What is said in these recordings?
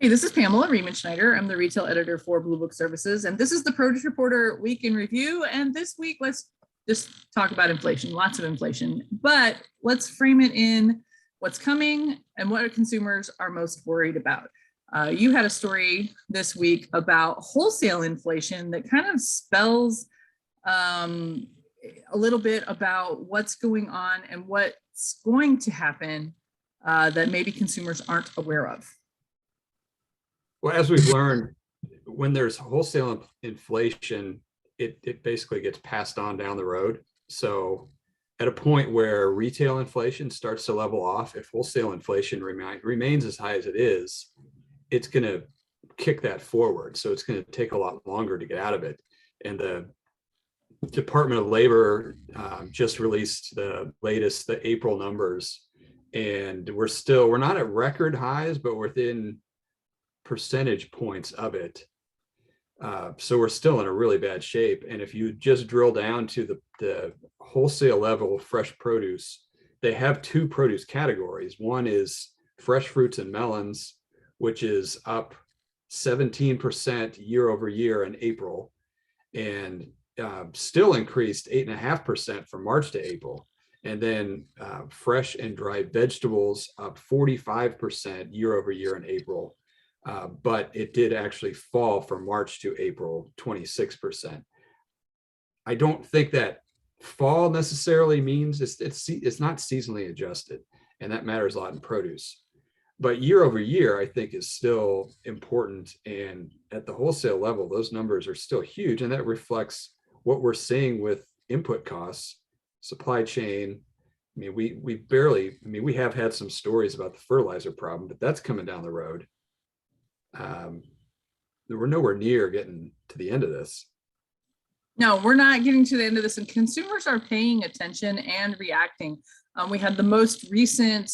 Hey, this is Pamela Schneider. I'm the retail editor for Blue Book Services, and this is the Produce Reporter Week in Review. And this week, let's just talk about inflation, lots of inflation, but let's frame it in what's coming and what consumers are most worried about. You had a story this week about wholesale inflation that kind of spells a little bit about what's going on and what's going to happen that maybe consumers aren't aware of. Well, as we've learned, when there's wholesale inflation, it basically gets passed on down the road. So at a point where retail inflation starts to level off, if wholesale inflation remains as high as it is, it's going to kick that forward. So it's going to take a lot longer to get out of it. And the Department of Labor just released the April numbers, and we're not at record highs, but within percentage points of it. So we're still in a really bad shape. And if you just drill down to the wholesale level of fresh produce, they have two produce categories. One is fresh fruits and melons, which is up 17% year over year in April, and still increased 8.5% from March to April. And then fresh and dried vegetables up 45% year over year in April. But it did actually fall from March to April 26%. I don't think that fall necessarily means it's not seasonally adjusted, and that matters a lot in produce. But year over year, I think is still important. And at the wholesale level, those numbers are still huge, and that reflects what we're seeing with input costs, supply chain. I mean, we have had some stories about the fertilizer problem, but that's coming down the road. We're nowhere near getting to the end of this. No, we're not getting to the end of this, and consumers are paying attention and reacting. We had the most recent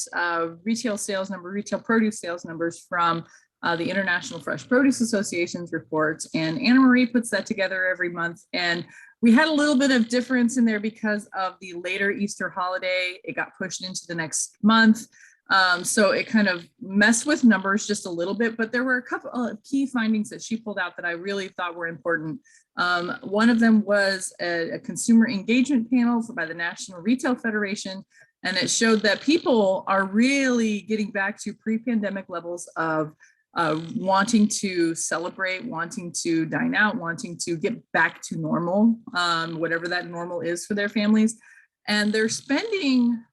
retail produce sales numbers from the International Fresh Produce Association's reports, and Anna Marie puts that together every month. And we had a little bit of difference in there because of the later Easter holiday. It got pushed into the next month. So it kind of messed with numbers just a little bit, but there were a couple of key findings that she pulled out that I really thought were important. One of them was a consumer engagement panel by the National Retail Federation, and it showed that people are really getting back to pre-pandemic levels of wanting to celebrate, wanting to dine out, wanting to get back to normal, whatever that normal is for their families. And they're spending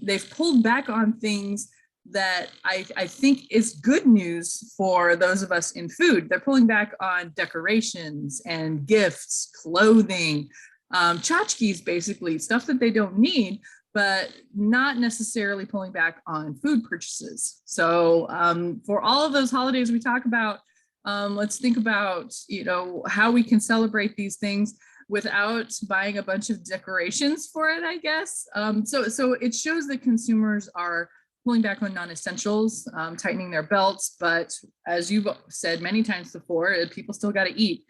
they've pulled back on things that I think is good news for those of us in food. They're pulling back on decorations and gifts, clothing, tchotchkes, basically stuff that they don't need, but not necessarily pulling back on food purchases. So for all of those holidays we talk about, let's think about, how we can celebrate these things without buying a bunch of decorations for it, I guess. So it shows that consumers are pulling back on non-essentials, tightening their belts, but as you've said many times before, people still got to eat.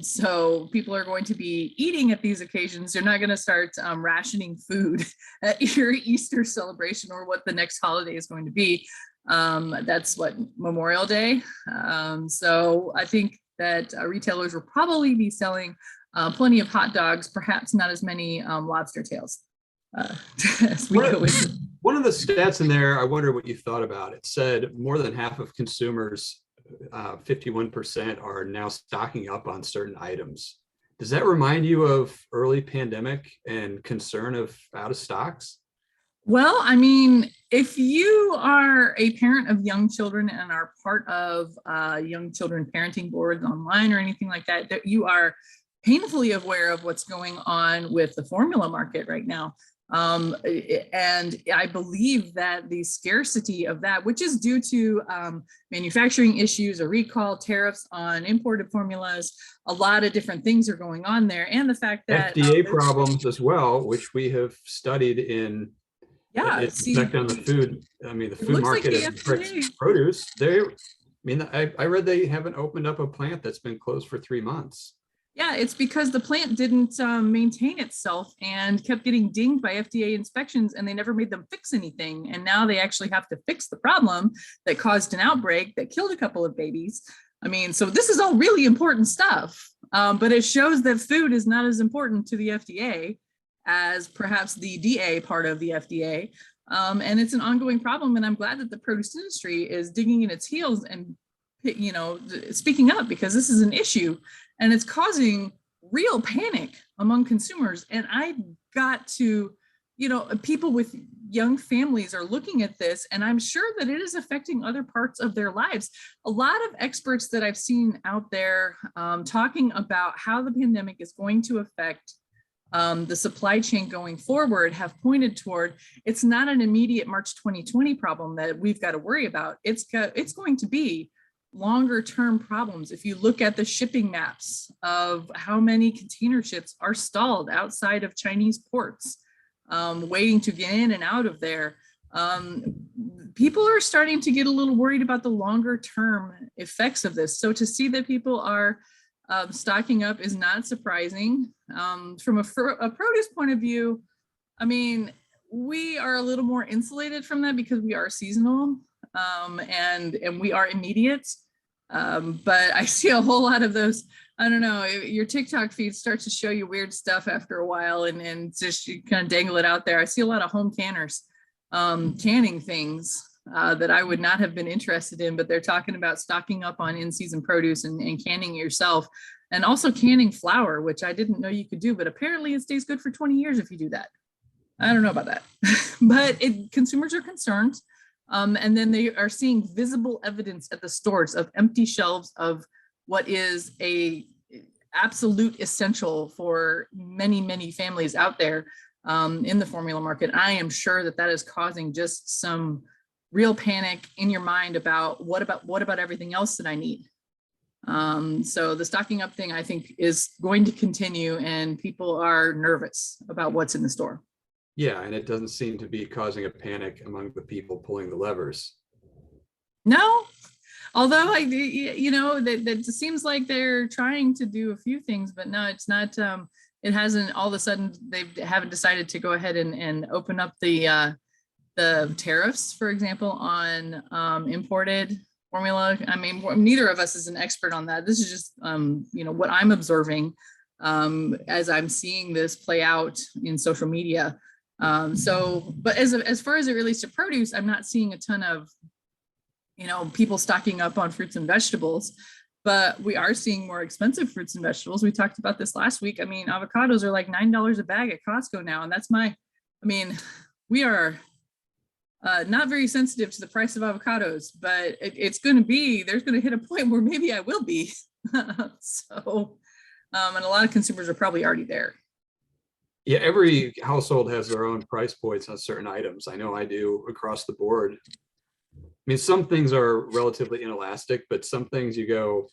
So people are going to be eating at these occasions. You're not going to start rationing food at your Easter celebration or what the next holiday is going to be. That's what, Memorial Day. So I think that retailers will probably be selling plenty of hot dogs, perhaps not as many lobster tails as we go with. One of the stats in there, I wonder what you thought about. It said more than half of consumers, 51%, are now stocking up on certain items. Does that remind you of early pandemic and concern of out of stocks? Well, I mean, if you are a parent of young children and are part of young children parenting boards online or anything like that, that you are painfully aware of what's going on with the formula market right now. And I believe that the scarcity of that, which is due to manufacturing issues, a recall, tariffs on imported formulas, a lot of different things are going on there. And the fact that FDA problems as well, which we have studied in its effect on the food. I mean, the food market and produce. I read they haven't opened up a plant that's been closed for 3 months. Yeah, it's because the plant didn't maintain itself and kept getting dinged by FDA inspections, and they never made them fix anything. And now they actually have to fix the problem that caused an outbreak that killed a couple of babies. I mean, so this is all really important stuff, but it shows that food is not as important to the FDA as perhaps the DA part of the FDA. And it's an ongoing problem. And I'm glad that the produce industry is digging in its heels and, speaking up, because this is an issue and it's causing real panic among consumers. And I got to, people with young families are looking at this, and I'm sure that it is affecting other parts of their lives. A lot of experts that I've seen out there talking about how the pandemic is going to affect the supply chain going forward have pointed toward, it's not an immediate March 2020 problem that we've got to worry about. It's going to be longer term problems. If you look at the shipping maps of how many container ships are stalled outside of Chinese ports, waiting to get in and out of there, people are starting to get a little worried about the longer term effects of this. So to see that people are stocking up is not surprising. From a produce point of view, I mean, we are a little more insulated from that because we are seasonal, and we are immediate. But I see a whole lot of those. I don't know, your TikTok feed starts to show you weird stuff after a while, and just you kind of dangle it out there. I see a lot of home canners canning things that I would not have been interested in, but they're talking about stocking up on in-season produce and canning yourself, and also canning flour, which I didn't know you could do, but apparently it stays good for 20 years if you do that. I don't know about that, but consumers are concerned. And then they are seeing visible evidence at the stores of empty shelves of what is a absolute essential for many, many families out there in the formula market. I am sure that is causing just some real panic in your mind about what about everything else that I need. So the stocking up thing, I think, is going to continue, and people are nervous about what's in the store. Yeah, and it doesn't seem to be causing a panic among the people pulling the levers. No, although that seems like they're trying to do a few things, but no, it's not. It hasn't all of a sudden they haven't decided to go ahead and open up the tariffs, for example, on imported formula. I mean, neither of us is an expert on that. This is just what I'm observing as I'm seeing this play out in social media. But as far as it relates to produce, I'm not seeing a ton of, people stocking up on fruits and vegetables, but we are seeing more expensive fruits and vegetables. We talked about this last week. I mean, avocados are like $9 a bag at Costco now. And we are not very sensitive to the price of avocados, but there's going to hit a point where maybe I will be. And a lot of consumers are probably already there. Yeah, every household has their own price points on certain items. I know I do across the board. I mean, some things are relatively inelastic, but some things you go,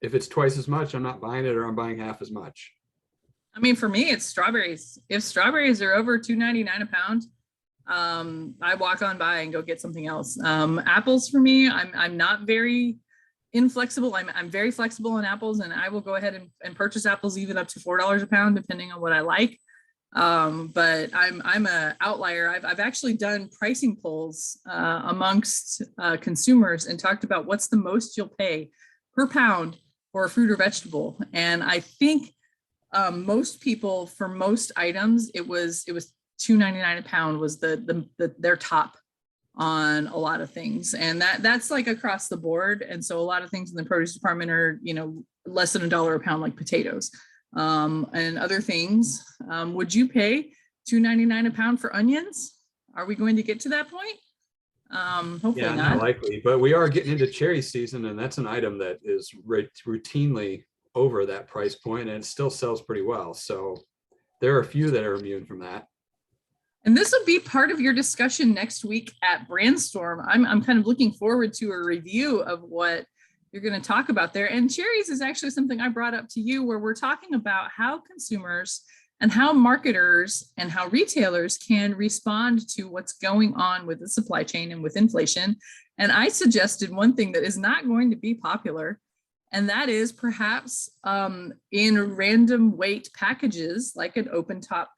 if it's twice as much, I'm not buying it, or I'm buying half as much. I mean, for me, it's strawberries. If strawberries are over $2.99 a pound, I walk on by and go get something else. Apples for me, I'm not very inflexible. I'm very flexible on apples, and I will go ahead and purchase apples even up to $4 a pound, depending on what I like. But I'm a outlier. I've actually done pricing polls amongst consumers and talked about what's the most you'll pay per pound for a fruit or vegetable. And I think most people, for most items, it was $2.99 a pound was their top on a lot of things, and that's like across the board. And so a lot of things in the produce department are less than $1 a pound, like potatoes. And other things. Would you pay $2.99 a pound for onions? Are we going to get to that point? Hopefully not likely, but we are getting into cherry season, and that's an item that is routinely over that price point, and it still sells pretty well. So there are a few that are immune from that. And this will be part of your discussion next week at Brandstorm. I'm kind of looking forward to a review of what you're going to talk about there. And cherries is actually something I brought up to you, where we're talking about how consumers and how marketers and how retailers can respond to what's going on with the supply chain and with inflation. And I suggested one thing that is not going to be popular, And that is perhaps in random weight packages, like an open top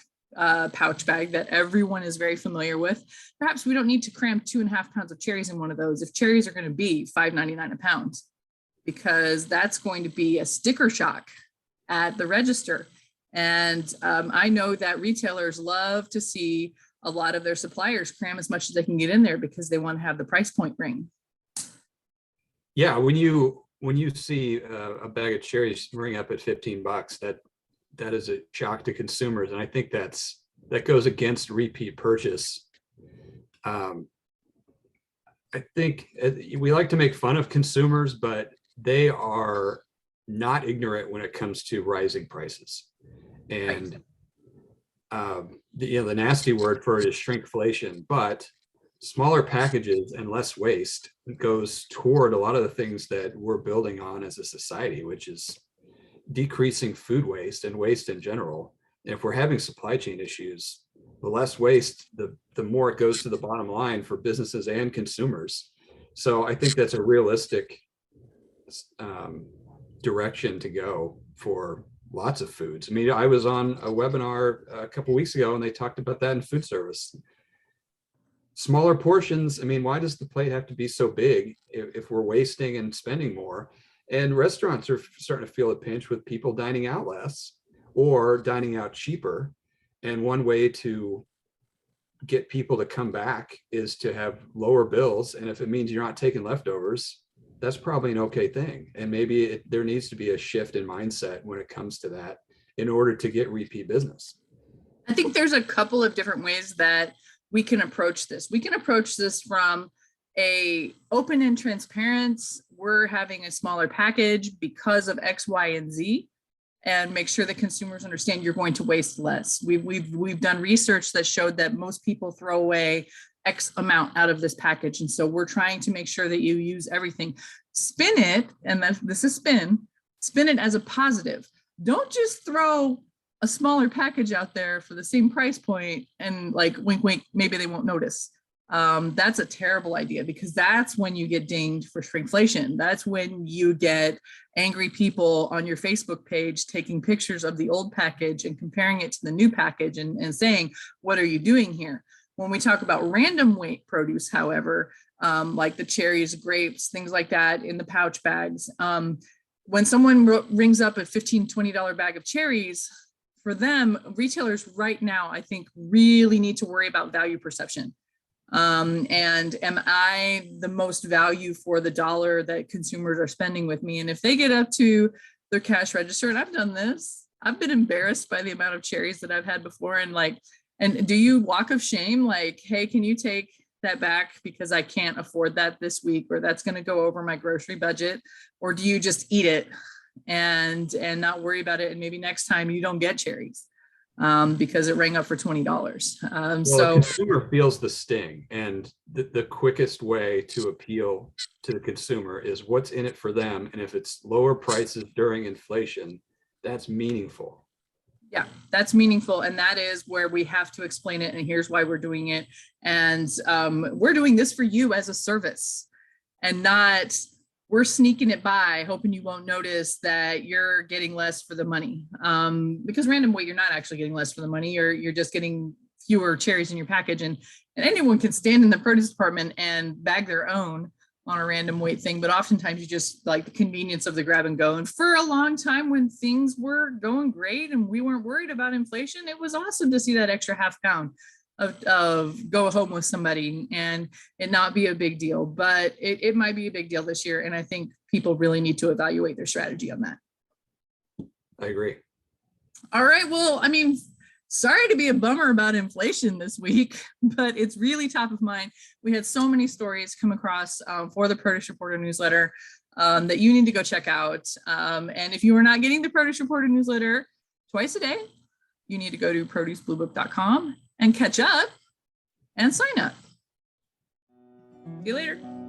pouch bag that everyone is very familiar with. Perhaps we don't need to cram 2.5 pounds of cherries in one of those if cherries are going to be $5.99 a pound, because that's going to be a sticker shock at the register. And I know that retailers love to see a lot of their suppliers cram as much as they can get in there because they want to have the price point ring. Yeah, when you see a bag of cherries ring up at $15, that is a shock to consumers, and I think that goes against repeat purchase. I think we like to make fun of consumers, but they are not ignorant when it comes to rising prices. And the nasty word for it is shrinkflation, but smaller packages and less waste goes toward a lot of the things that we're building on as a society, which is decreasing food waste and waste in general. And if we're having supply chain issues, the less waste, the more it goes to the bottom line for businesses and consumers. So I think that's a realistic direction to go for lots of foods. I mean, I was on a webinar a couple of weeks ago and they talked about that in food service. Smaller portions. I mean, why does the plate have to be so big if we're wasting and spending more? And restaurants are starting to feel a pinch with people dining out less or dining out cheaper. And one way to get people to come back is to have lower bills. And if it means you're not taking leftovers, that's probably an okay thing. And maybe there needs to be a shift in mindset when it comes to that in order to get repeat business. I think there's a couple of different ways that we can approach this. We can approach this from a open and transparent, we're having a smaller package because of X, Y, and Z, and make sure that consumers understand you're going to waste less. We've done research that showed that most people throw away X amount out of this package. And so we're trying to make sure that you use everything. Spin it, and this is spin it as a positive. Don't just throw a smaller package out there for the same price point and like wink, wink, maybe they won't notice. That's a terrible idea, because that's when you get dinged for shrinkflation. That's when you get angry people on your Facebook page taking pictures of the old package and comparing it to the new package and saying, what are you doing here? When we talk about random weight produce, however, like the cherries, grapes, things like that in the pouch bags, when someone rings up a $15, $20 bag of cherries, for them, retailers right now, I think, really need to worry about value perception. And am I the most value for the dollar that consumers are spending with me? And if they get up to their cash register, and I've done this, I've been embarrassed by the amount of cherries that I've had before. And do you walk of shame? Like, hey, can you take that back because I can't afford that this week, or that's going to go over my grocery budget? Or do you just eat it and not worry about it? And maybe next time you don't get cherries because it rang up for $20. Well, So the consumer feels the sting, and the quickest way to appeal to the consumer is what's in it for them. And if it's lower prices during inflation, that's meaningful. Yeah, that's meaningful. And that is where we have to explain it. And here's why we're doing it. And we're doing this for you as a service, and not we're sneaking it by, hoping you won't notice that you're getting less for the money. Because random weight, you're not actually getting less for the money. You're just getting fewer cherries in your package. And anyone can stand in the produce department and bag their own on a random weight thing. But oftentimes you just like the convenience of the grab and go. And for a long time, when things were going great and we weren't worried about inflation, it was awesome to see that extra half pound of go home with somebody and it not be a big deal. But it might be a big deal this year. And I think people really need to evaluate their strategy on that. I agree. All right. Well, I mean, sorry to be a bummer about inflation this week, but it's really top of mind. We had so many stories come across for the Produce Reporter newsletter that you need to go check out. And if you are not getting the Produce Reporter newsletter twice a day, you need to go to producebluebook.com and catch up and sign up. See you later.